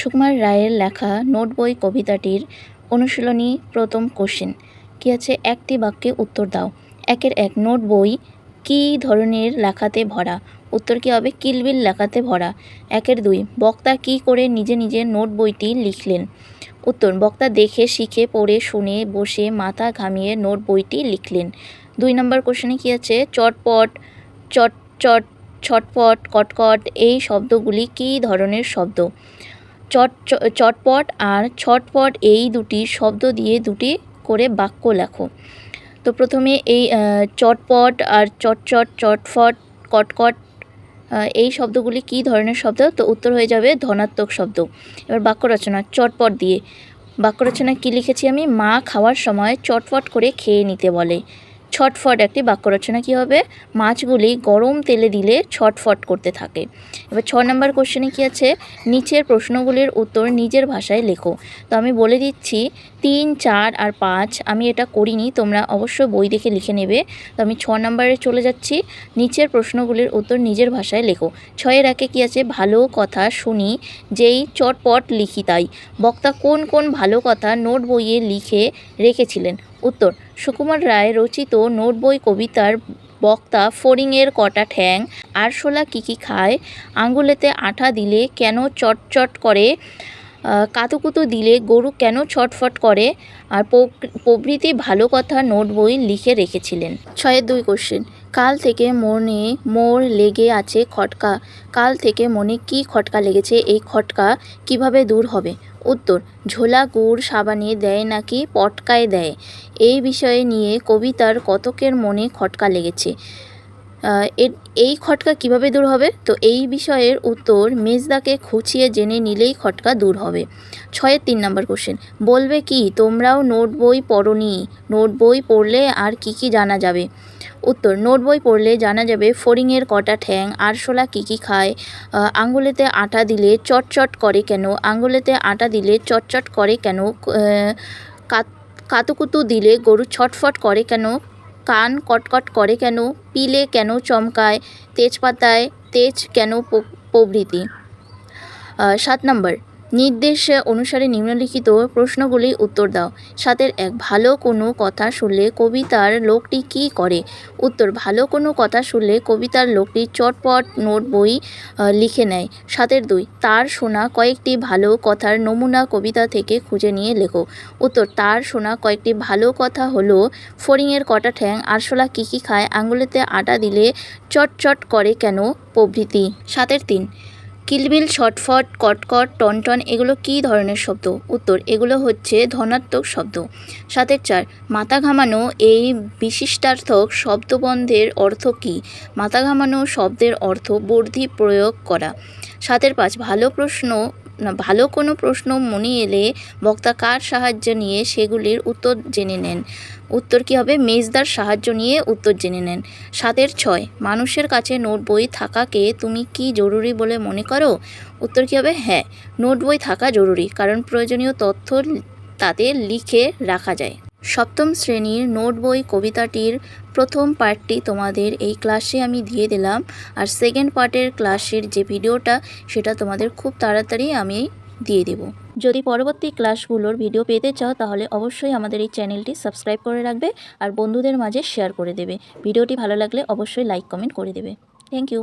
সুকুমার রায়ের লেখা নোট বই কবিতাটির অনুশীলনী প্রথম কোশ্চেন কী আছে, একটি বাক্যে উত্তর দাও। 1-1 নোট বই কী ধরনের লেখাতে ভরা? উত্তর কী হবে? কিলবিল লেখাতে ভরা। 1-2 বক্তা কী করে নিজে নিজে নোট বইটি লিখলেন? উত্তর, বক্তা দেখে শিখে পড়ে শুনে বসে মাথা ঘামিয়ে নোট বইটি লিখলেন। 2 নম্বর কোশ্চেনে কী আছে, চটপট, চট চট, ছটপট, কটকট এই শব্দগুলি কী ধরনের শব্দ? চটপট আর ছটপট এই দুটি শব্দ দিয়ে দুটি করে বাক্য লেখো। তো প্রথমে এই চটপট আর চটচট, চটফট, কটকট এই শব্দগুলি কী ধরনের শব্দ? তো উত্তর হয়ে যাবে ধনাত্মক শব্দ। এবার বাক্য রচনা, চটপট দিয়ে বাক্য রচনা কী লিখেছি আমি? মা খাওয়ার সময় চটফট করে খেয়ে নিতে বলে। ছটফট একটি বাক্য রচনা কী হবে? মাছগুলি গরম তেলে দিলে ছটফট করতে থাকে। এবার 6 নম্বর কোশ্চেনে কী আছে, নিচের প্রশ্নগুলির উত্তর নিজের ভাষায় লেখো। তো আমি বলে দিচ্ছি 3, 4 আর 5 আমি এটা করিনি, তোমরা অবশ্যই বই দেখে লিখে নেবে। তো আমি 6 নম্বরে চলে যাচ্ছি, নিচের প্রশ্নগুলির উত্তর নিজের ভাষায় লেখো। 6-1 কী আছে, ভালো কথা শুনি যেই চটপট লিখি তাই। বক্তা কোন কোন ভালো কথা নোট বইয়ে লিখে রেখেছিলেন? উত্তর, সুকুমার রায় রচিত নোট বই কবিতার বক্তা ফড়িংয়ের কটা ঠ্যাং, আরশোলা কী খায়, আঙুলেতে আঠা দিলে কেন চটচট করে, কাতুকুতু দিলে গরু কেন ছটফট করে, আর প্রভৃতি ভালো কথা নোট বই লিখে রেখেছিলেন। 6-2 কোশ্চেন, কাল থেকে মনে মোর লেগে আছে খটকা। কাল থেকে মনে কি খটকা লেগেছে? এই খটকা কিভাবে দূর হবে? উত্তর, ঝোলা গুড় সাবানে দেয় নাকি পটকায় দেয়? এই বিষয়ে নিয়ে কবিতার কতকের মনে খটকা লেগেছে। এই খটকা কিভাবে দূর হবে? তো এই বিষয়ের উত্তর মেজদাকে খুঁচিয়ে জেনে নিলেই খটকা দূর হবে। 6-3 নম্বর কোশ্চেন, বলবে কি তোমরাও নোট বই পড়োনি? নোট বই পড়লে আর কি জানা যাবে? উত্তর, নোট বই পড়লে জানা যাবে ফড়িংয়ের কটা ঠ্যাং, আরশোলা কী খায়, আঙুলেতে আটা দিলে চটচট করে কেন, আঙুলেতে আটা দিলে চটচট করে কেন, কাতুকুতু দিলে গরু ছটফট করে কেন, কান কটকট করে কেন, পিলে কেন চমকায়, তেজপাতায় তেজ কেন প্রভৃতি। 7 নম্বর, নির্দেশ অনুসারে নিম্নলিখিত প্রশ্নগুলি উত্তর দাও। 7-1 ভালো কোনো কথা শুনলে কবিতার লোকটি কী করে? উত্তর, ভালো কোনো কথা শুনলে কবিতার লোকটি চটপট নোট বই লিখে নেয়। 7-2 তার শোনা কয়েকটি ভালো কথার নমুনা কবিতা থেকে খুঁজে নিয়ে লেখো। উত্তর, তার শোনা কয়েকটি ভালো কথা হলো, ফড়িংয়ের কটা ঠ্যাং, আরশোলা কী খায়, আঙুলেতে আটা দিলে চটচট করে কেন প্রভৃতি। 7-3 কিলবিল, ছটফট, কটকট, টনটন এগুলো কী ধরনের শব্দ? উত্তর, এগুলো হচ্ছে ধনাত্মক শব্দ। 7-4 মাথা ঘামানো এই বিশিষ্টার্থক শব্দবন্ধের অর্থ কী? মাথা ঘামানো শব্দের অর্থ বর্ধি প্রয়োগ করা। 7-5 ভালো কোনো প্রশ্ন মনে এলে বক্তা কার সাহায্য নিয়ে সেগুলির উত্তর জেনে নেন? উত্তর কী হবে? মেজদার সাহায্য নিয়ে উত্তর জেনে নেন। 7-6 মানুষের কাছে নোট বই থাকাকে তুমি কি জরুরি বলে মনে করো? উত্তর কী হবে? হ্যাঁ, নোট বই থাকা জরুরি, কারণ প্রয়োজনীয় তথ্য তাতে লিখে রাখা যায়। সপ্তম শ্রেণীর নোট বই কবিতাটির প্রথম পার্টটি তোমাদের এই ক্লাসে আমি দিয়ে দিলাম, আর সেকেন্ড পার্টের ক্লাসের যে ভিডিওটা সেটা তোমাদের খুব তাড়াতাড়ি আমি দিয়ে দেব। যদি পরবর্তী ক্লাসগুলোর ভিডিও পেতে চাও তাহলে অবশ্যই আমাদের এই চ্যানেলটি সাবস্ক্রাইব করে রাখবে আর বন্ধুদের মাঝে শেয়ার করে দেবে। ভিডিওটি ভালো লাগলে অবশ্যই লাইক কমেন্ট করে দেবে। Thank you.